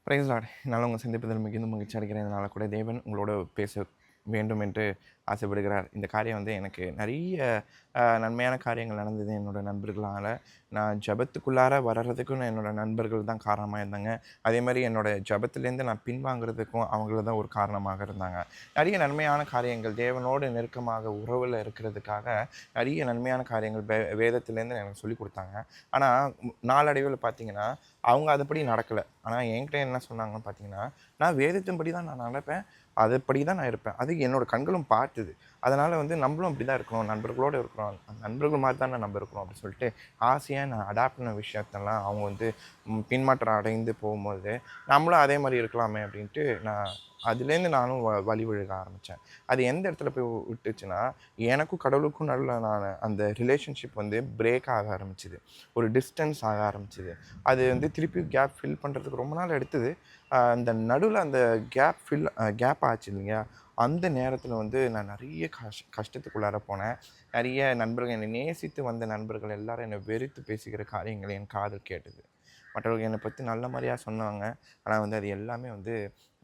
Price Lord. என்னால் உங்கள் சந்திப்பதில் மிகுந்த மகிழ்ச்சி அடைகிறேன். இதனால் கூட தேவன் உங்களோட பேச வேண்டும் என்று ஆசைப்படுகிறார். இந்த காரியம் எனக்கு நிறைய நன்மையான காரியங்கள் நடந்தது என்னோடய நண்பர்களால். நான் ஜெபத்துக்குள்ளார வர்றதுக்கும் என்னோடய நண்பர்கள் தான் காரணமாக இருந்தாங்க. அதே மாதிரி என்னோடய ஜெபத்துலேருந்து நான் பின்வாங்கிறதுக்கும் அவங்கள தான் ஒரு காரணமாக இருந்தாங்க. நிறைய நன்மையான காரியங்கள் தேவனோடு நெருக்கமாக உறவில் இருக்கிறதுக்காக நிறைய நன்மையான காரியங்கள் வேதத்துலேருந்து எனக்கு சொல்லிக் கொடுத்தாங்க. ஆனால் நாளடைவில் பார்த்தீங்கன்னா அவங்க அதுபடி நடக்கலை. ஆனால் என்கிட்ட என்ன சொன்னாங்கன்னு பார்த்தீங்கன்னா, நான் வேதத்தின்படி தான் நான் நடப்பேன், அதுபடி தான் நான் இருப்பேன். அது என்னோடய கண்களும் பார்த்துது. அதனால் நம்மளும் அப்படி தான் இருக்கணும், நண்பர்களோடு இருக்கிறோம், நண்பர்கள் மாதிரி தானே நம்ம இருக்கிறோம் அப்படின்னு சொல்லிட்டு ஆசையாக நான் அடாப்ட் பண்ண விஷயத்தெல்லாம் அவங்க பின்மாற்றம் அடைந்து போகும்போது நம்மளும் அதே மாதிரி இருக்கலாமே அப்படின்ட்டு அதுலேருந்து நானும் வழி விழுக ஆரம்பித்தேன். அது எந்த இடத்துல போய் விட்டுச்சுன்னா, எனக்கும் கடவுளுக்கும் நடுவில் அந்த ரிலேஷன்ஷிப் பிரேக் ஆக ஆரம்பிச்சுது. ஒரு டிஸ்டன்ஸ் ஆக ஆரம்பிச்சுது. அது திருப்பி கேப் ஃபில் பண்ணுறதுக்கு ரொம்ப நாள் எடுத்தது. அந்த நடுவில் அந்த கேப் ஆச்சு இல்லையா, அந்த நேரத்தில் நான் நிறைய கஷ்டத்துக்குள்ளார போனேன். நிறைய நண்பர்கள், என்னை நேசித்து வந்த நண்பர்கள் எல்லாரும் என்னை வெறுத்து பேசுகிற காரியங்கள் என் காதில் கேட்டது. மற்றவர்கள் என்னை பற்றி நல்ல மாதிரியாக சொன்னாங்க. ஆனால் அது எல்லாமே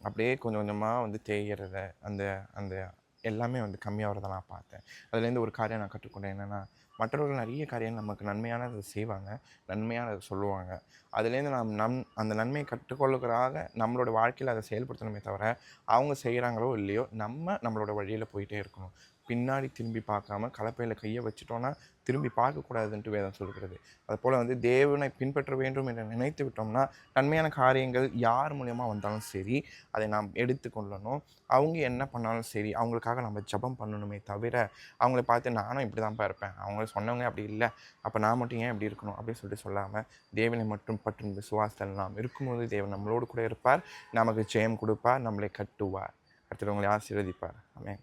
அப்படியே கொஞ்சம் கொஞ்சமாக தேய்கிறத, அந்த அந்த எல்லாமே கம்மியாகிறத நான் பார்த்தேன். அதுலேருந்து ஒரு காரியம் நான் கற்றுக்கொண்டேன். என்னென்னா, மற்றவர்கள் நிறைய காரியம் நமக்கு நன்மையானதை செய்வாங்க, நன்மையானதை சொல்லுவாங்க. அதுலேருந்து அந்த நன்மையை கற்றுக்கொள்ளுறதுக்காக நம்மளோட வாழ்க்கையில் அதை செயல்படுத்தணுமே தவிர, அவங்க செய்கிறாங்களோ இல்லையோ நம்மளோட வழியில் போயிட்டே இருக்கணும். பின்னாடி திரும்பி பார்க்காம கலப்பையில் கையை வச்சுட்டோன்னா திரும்பி பார்க்கக்கூடாதுன்ட்டு வேதம் சொல்கிறது. அதுபோல் தேவனை பின்பற்ற வேண்டும் என்று நினைத்து விட்டோம்னா, நன்மையான காரியங்கள் யார் மூலியமாக வந்தாலும் சரி, அதை நாம் எடுத்துக்கொள்ளணும். அவங்க என்ன பண்ணாலும் சரி, அவங்களுக்காக நம்ம ஜெபம் பண்ணணுமே தவிர, அவங்கள பார்த்து நானும் இப்படி தான்ப்பா இருப்பேன், அவங்க சொன்னவங்க அப்படி இல்லை, அப்போ நான் மட்டும் ஏன் இப்படி இருக்கணும் அப்படின்னு சொல்லிட்டு சொல்லாமல், தேவனை மட்டும் பற்றும் விசுவாசத்தில் நாம் இருக்கும்போது தேவன் நம்மளோடு கூட இருப்பார், நமக்கு ஜெயம் கொடுப்பார், நம்மளை கட்டுவார், அடுத்தவங்களை ஆசீர்வதிப்பார். ஆமென்.